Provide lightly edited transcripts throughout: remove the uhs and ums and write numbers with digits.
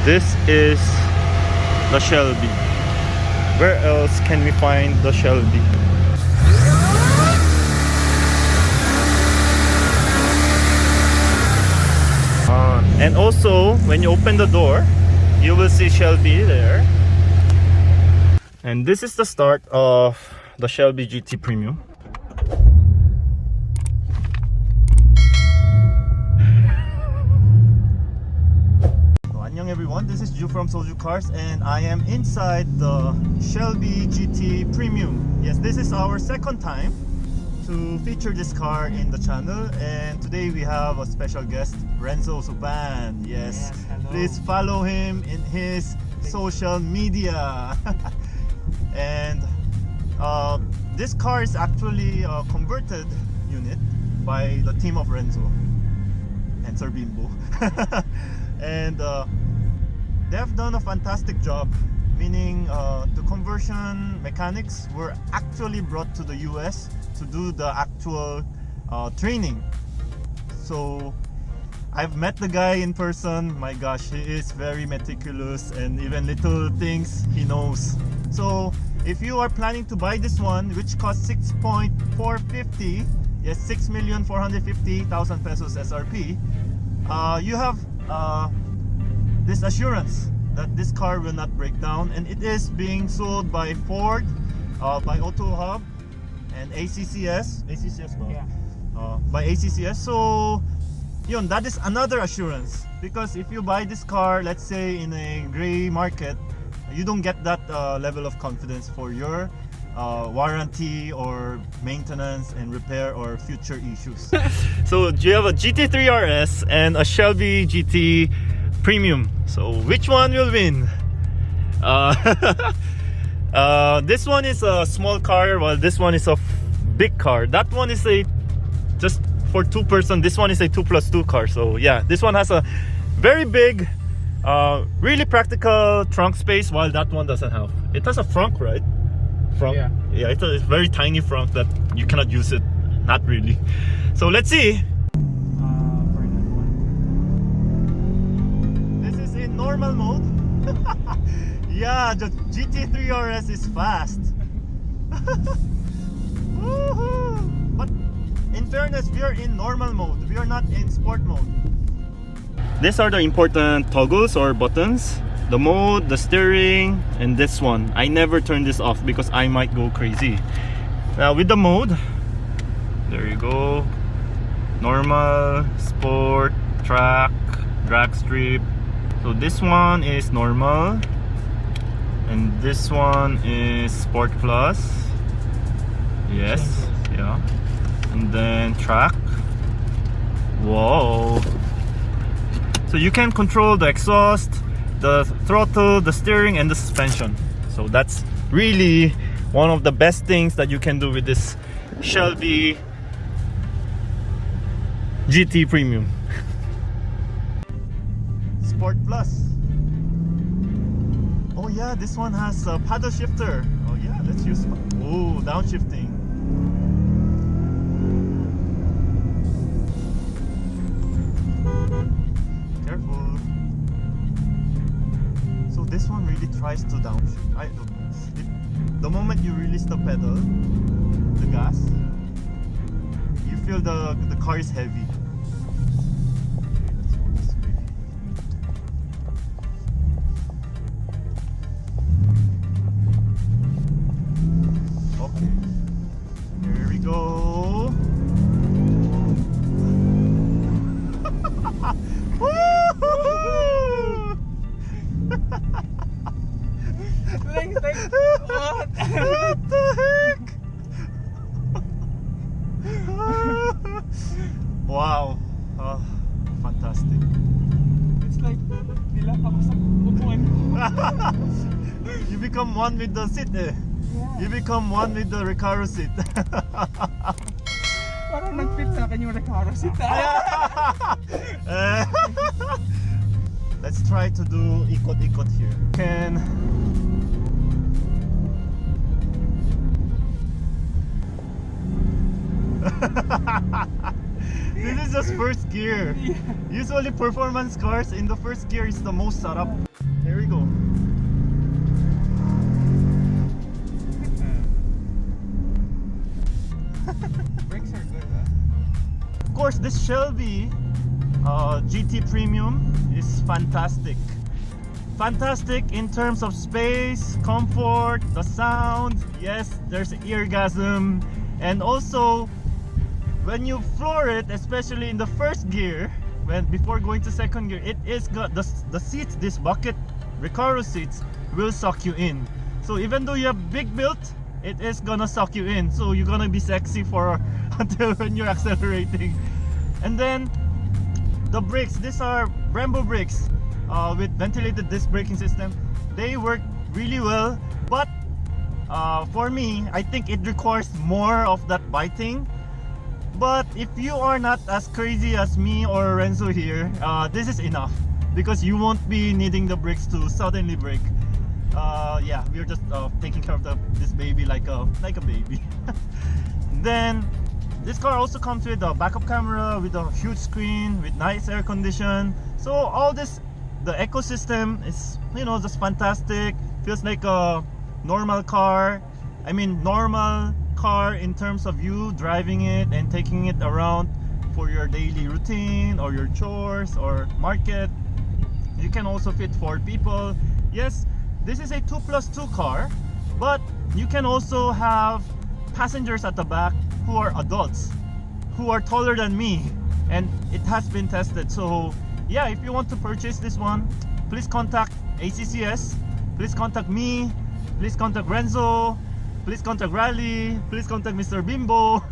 This is the Shelby. Where else can we find the Shelby? And also, when you open the door, you will see Shelby there. And this is the start of the Shelby GT Premium. Annyeong everyone, this is Ju from SoJooCars and I am inside the Shelby GT Premium. Yes, this is our second time to feature this car in the channel, and today we have a special guest, Renzo Supan. Yes, please follow him in his social media. And this car is actually a converted unit by the team of Renzo and Sir Bimbo. And they have done a fantastic job, meaning the conversion mechanics were actually brought to the US to do the actual training. So I've met the guy in person. My gosh, he is very meticulous, and even little things he knows. So if you are planning to buy this one, which costs 6.450, yes, 6,450,000 pesos SRP, you have this assurance that this car will not break down, and it is being sold by Ford, by Auto Hub, and ACCS ba? Yeah. By ACCS. So yun, that is another assurance, because if you buy this car, let's say in a gray market, you don't get that level of confidence for your warranty or maintenance and repair or future issues. So you have a GT3 RS and a Shelby GT Premium. So which one will win? This one is a small car, while this one is a big car. That one is a just for 2 person. This one is a 2+2 car. So yeah, this one has a very big, really practical trunk space, while that one doesn't have. It has a frunk, right? Front. Yeah, it's a very tiny front that you cannot use it. Not really. So let's see. This is in normal mode. Yeah, the GT3 RS is fast. But in fairness, we are in normal mode. We are not in sport mode. These are the important toggles or buttons. The mode, the steering, and this one. I never turn this off because I might go crazy. Now with the mode, there you go. Normal, sport, track, drag strip. So this one is normal, and this one is Sport Plus. Yes, yeah. And then track. Whoa. So you can control the exhaust, the throttle, the steering, and the suspension. So that's really one of the best things that you can do with this Shelby GT Premium. Sport Plus. Oh yeah, this one has a paddle shifter. Oh yeah, let's use. Oh, downshifting. Careful. So this one really tries to downshift. The moment you release the pedal, the gas, you feel the car is heavy. What? What the heck? Wow. Fantastic. It's like nilap ako sa upuan ko. You become one with the seat eh. Yeah. You become one with the Recaro seat. Parang nag-fit sa akin yung Recaro seat. Let's try to do ikot-ikot here. This is just first gear. Yeah. Usually performance cars in the first gear is the most sarap. course, this Shelby GT Premium is fantastic. Fantastic in terms of space, comfort, the sound. Yes, there's eargasm. And also, when you floor it, especially in the first gear, before going to second gear, it is got the seats, this bucket Recaro seats will suck you in. So even though you have big build, it is gonna suck you in. So you're gonna be sexy for until when you're accelerating. And then the brakes, these are Brembo brakes with ventilated disc braking system. They work really well, but for me, I think it requires more of that biting. But if you are not as crazy as me or Renzo here, this is enough, because you won't be needing the brakes to suddenly brake. Yeah, we're just taking care of this baby like a baby. Then this car also comes with a backup camera, with a huge screen, with nice air condition. So all this, the ecosystem is, you know, just fantastic. Feels like a normal car. I mean, normal car in terms of you driving it and taking it around for your daily routine or your chores or market. You can also fit 4 people. Yes, this is a 2+2 car, but you can also have passengers at the back who are adults, who are taller than me, and it has been tested. So yeah, if you want to purchase this one, please contact ACCS, please contact me, please contact Renzo, please contact Raleigh, please contact Mr. Bimbo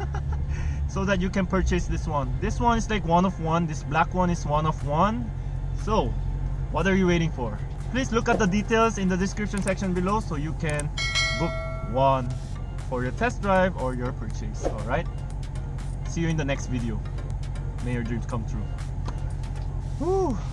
so that you can purchase this one. This one is like one of one. This black one is one of one. So what are you waiting for? Please look at the details in the description section below so you can book one for your test drive or your purchase. All right, see you in the next video. May your dreams come true. Woo.